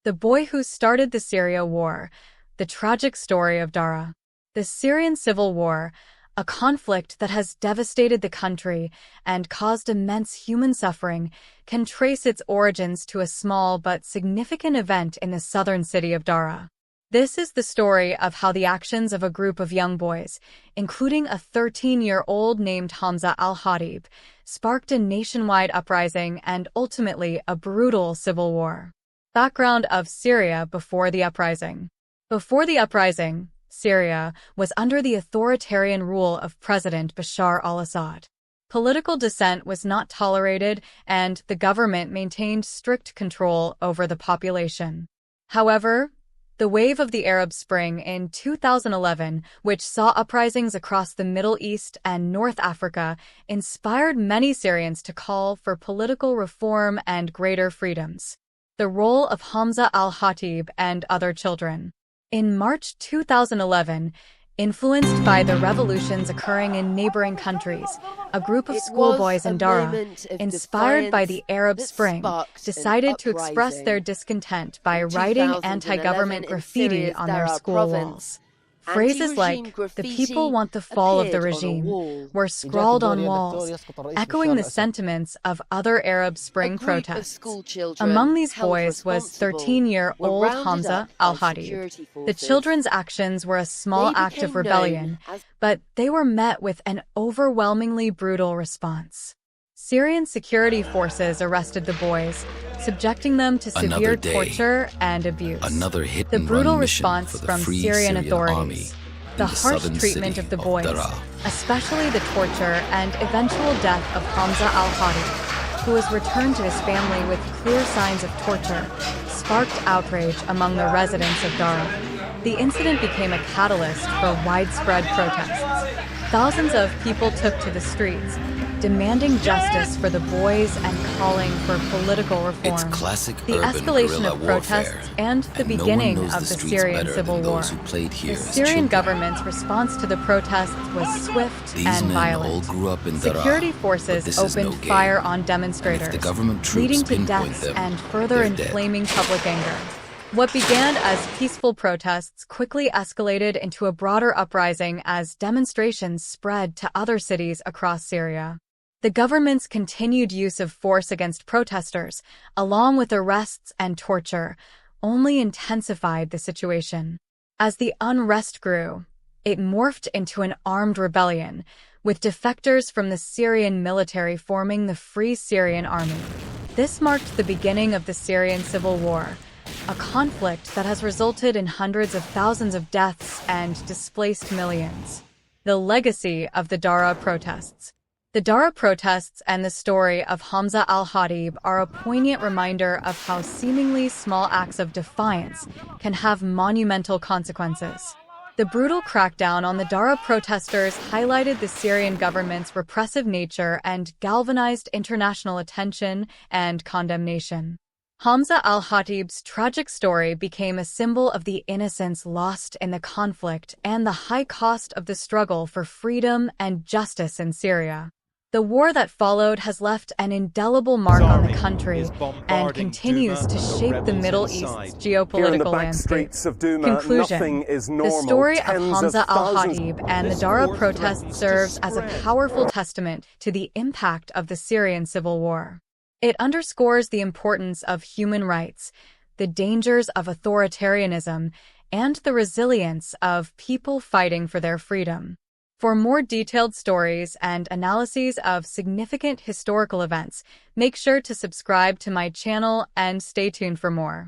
The boy who started the Syria war, the tragic story of Daraa. The Syrian civil war, a conflict that has devastated the country and caused immense human suffering, can trace its origins to a small but significant event in the southern city of Daraa. This is the story of how the actions of a group of young boys, including a 13-year-old named Hamza al-Khatib, sparked a nationwide uprising and ultimately a brutal civil war. Background of Syria before the uprising. Before the uprising, Syria was under the authoritarian rule of President Bashar al-Assad. Political dissent was not tolerated, and the government maintained strict control over the population. However, the wave of the Arab Spring in 2011, which saw uprisings across the Middle East and North Africa, inspired many Syrians to call for political reform and greater freedoms. The role of Hamza al-Khatib and other children. In March 2011, influenced by the revolutions occurring in neighboring countries, a group of schoolboys in Daraa, inspired by the Arab Spring, decided to express their discontent by writing anti-government graffiti on their school walls. Phrases like, "The people want the fall of the regime," were scrawled on walls, echoing the sentiments of other Arab Spring protests. Among these boys was 13-year-old Hamza al-Khatib. The children's actions were a small act of rebellion, but they were met with an overwhelmingly brutal response. Syrian security forces arrested the boys, subjecting them to severe torture and abuse. The brutal response from Syrian authorities, the harsh treatment of the boys, especially the torture and eventual death of Hamza al-Khatib, who was returned to his family with clear signs of torture, sparked outrage among the residents of Daraa. The incident became a catalyst for widespread protests. Thousands of people took to the streets, demanding justice for the boys and calling for political reform. The escalation of protests and the beginning of the Syrian civil war. The Syrian government's response to the protests was swift and violent. Security forces opened fire on demonstrators, leading to deaths and further inflaming public anger. What began as peaceful protests quickly escalated into a broader uprising as demonstrations spread to other cities across Syria. The government's continued use of force against protesters, along with arrests and torture, only intensified the situation. As the unrest grew, it morphed into an armed rebellion, with defectors from the Syrian military forming the Free Syrian Army. This marked the beginning of the Syrian civil war, a conflict that has resulted in hundreds of thousands of deaths and displaced millions. The legacy of the Daraa protests. The Daraa protests and the story of Hamza al-Khatib are a poignant reminder of how seemingly small acts of defiance can have monumental consequences. The brutal crackdown on the Daraa protesters highlighted the Syrian government's repressive nature and galvanized international attention and condemnation. Hamza al-Khatib's tragic story became a symbol of the innocence lost in the conflict and the high cost of the struggle for freedom and justice in Syria. The war that followed has left an indelible mark on the country and continues to shape the Middle East's geopolitical landscape. Conclusion. The story of Hamza al-Khatib and the Daraa protests serves as a powerful testament to the impact of the Syrian civil war. It underscores the importance of human rights, the dangers of authoritarianism, and the resilience of people fighting for their freedom. For more detailed stories and analyses of significant historical events, make sure to subscribe to my channel and stay tuned for more.